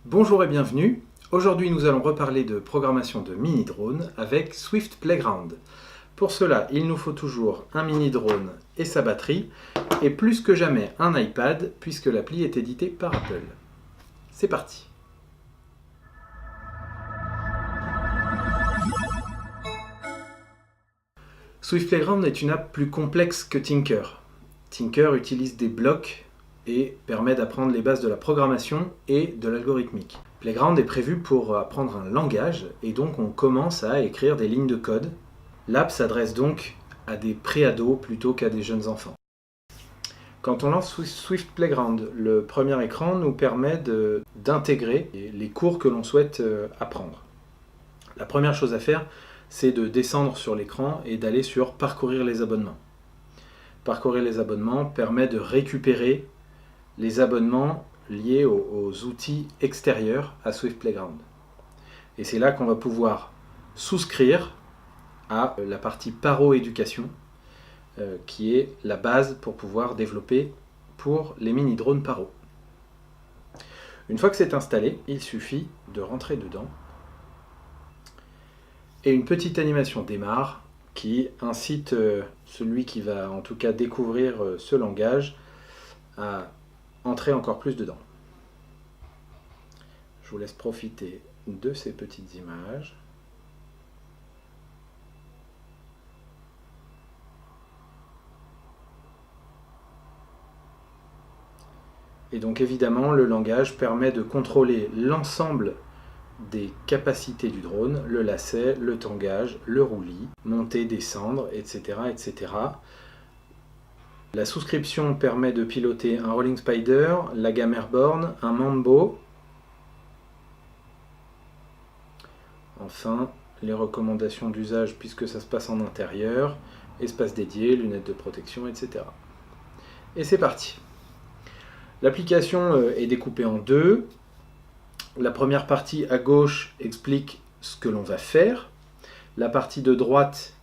Bonjour et bienvenue. Aujourd'hui, nous allons reparler de programmation de mini-drones avec Swift Playground. Pour cela, il nous faut toujours un mini-drone et sa batterie, et plus que jamais un iPad, puisque l'appli est éditée par Apple. C'est parti. Swift Playground est une app plus complexe que Tinker. Tinker utilise des blocs et permet d'apprendre les bases de la programmation et de l'algorithmique. Playground est prévu pour apprendre un langage et donc on commence à écrire des lignes de code. L'app s'adresse donc à des pré-ados plutôt qu'à des jeunes enfants. Quand on lance Swift Playground, le premier écran nous permet d'intégrer les cours que l'on souhaite apprendre. La première chose à faire, c'est de descendre sur l'écran et d'aller sur Parcourir les abonnements. Parcourir les abonnements permet de récupérer les abonnements liés aux outils extérieurs à Swift Playground. Et c'est là qu'on va pouvoir souscrire à la partie Paro-éducation, qui est la base pour pouvoir développer pour les mini-drones Paro. Une fois que c'est installé, il suffit de rentrer dedans et une petite animation démarre qui incite celui qui va en tout cas découvrir ce langage à entrer encore plus dedans. Je vous laisse profiter de ces petites images. Et donc évidemment, le langage permet de contrôler l'ensemble des capacités du drone, le lacet, le tangage, le roulis, monter, descendre, etc., etc. La souscription permet de piloter un Rolling Spider, la gamme Airborne, un Mambo. Enfin, les recommandations d'usage puisque ça se passe en intérieur, espace dédié, lunettes de protection, etc. Et c'est parti. L'application est découpée en deux. La première partie à gauche explique ce que l'on va faire. La partie de droite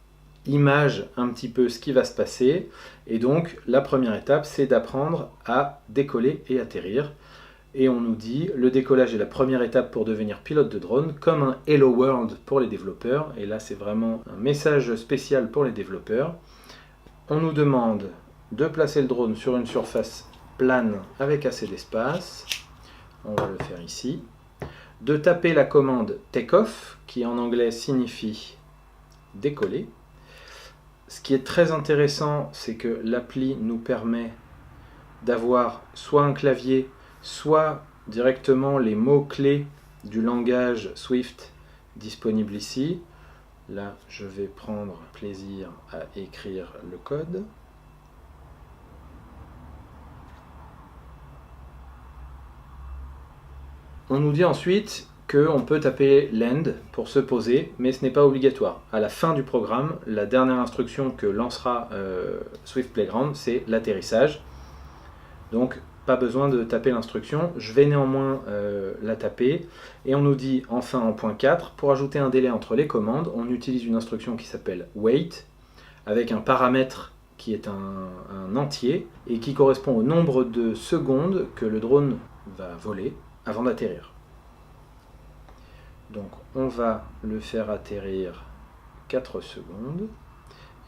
image un petit peu ce qui va se passer. Et donc, la première étape, c'est d'apprendre à décoller et atterrir. Et on nous dit, le décollage est la première étape pour devenir pilote de drone, comme un Hello World pour les développeurs. Et là, c'est vraiment un message spécial pour les développeurs. On nous demande de placer le drone sur une surface plane avec assez d'espace. On va le faire ici. De taper la commande Takeoff, qui en anglais signifie décoller. Ce qui est très intéressant, c'est que l'appli nous permet d'avoir soit un clavier, soit directement les mots-clés du langage Swift disponibles ici. Là, je vais prendre plaisir à écrire le code. On nous dit ensuite qu'on peut taper Land pour se poser, mais ce n'est pas obligatoire. À la fin du programme, la dernière instruction que lancera Swift Playground, c'est l'atterrissage. Donc, pas besoin de taper l'instruction. Je vais néanmoins la taper. Et on nous dit enfin en point 4, pour ajouter un délai entre les commandes, on utilise une instruction qui s'appelle Wait, avec un paramètre qui est un entier et qui correspond au nombre de secondes que le drone va voler avant d'atterrir. Donc on va le faire atterrir 4 secondes.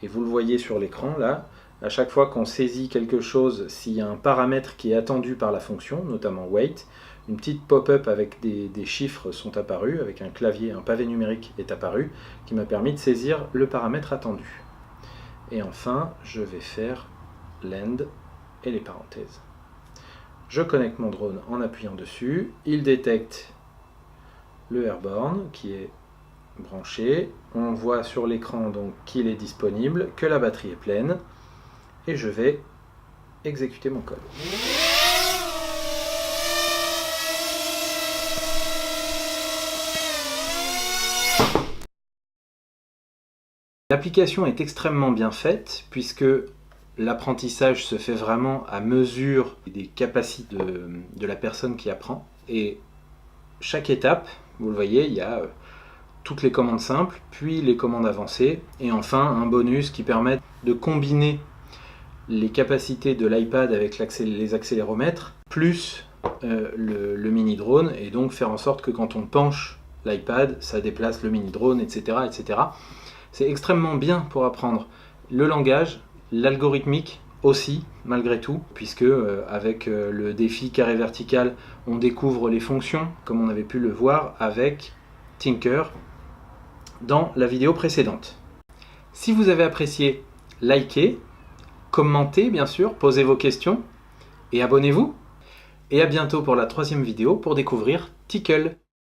Et vous le voyez sur l'écran là, à chaque fois qu'on saisit quelque chose, s'il y a un paramètre qui est attendu par la fonction, notamment wait, une petite pop-up avec des chiffres sont apparus, avec un clavier, un pavé numérique est apparu, qui m'a permis de saisir le paramètre attendu. Et enfin, je vais faire land et les parenthèses. Je connecte mon drone en appuyant dessus, il détecte le Airborne qui est branché, on voit sur l'écran donc qu'il est disponible, que la batterie est pleine, et je vais exécuter mon code. L'application est extrêmement bien faite puisque l'apprentissage se fait vraiment à mesure des capacités de la personne qui apprend. Et chaque étape, vous le voyez, il y a toutes les commandes simples, puis les commandes avancées, et enfin un bonus qui permet de combiner les capacités de l'iPad avec les accéléromètres, plus le mini drone et donc faire en sorte que quand on penche l'iPad, ça déplace le mini drone, etc., etc. C'est extrêmement bien pour apprendre le langage, l'algorithmique aussi, malgré tout, puisque avec le défi carré vertical, on découvre les fonctions, comme on avait pu le voir avec Tinker dans la vidéo précédente. Si vous avez apprécié, likez, commentez bien sûr, posez vos questions et abonnez-vous. Et à bientôt pour la 3e vidéo pour découvrir Tickle.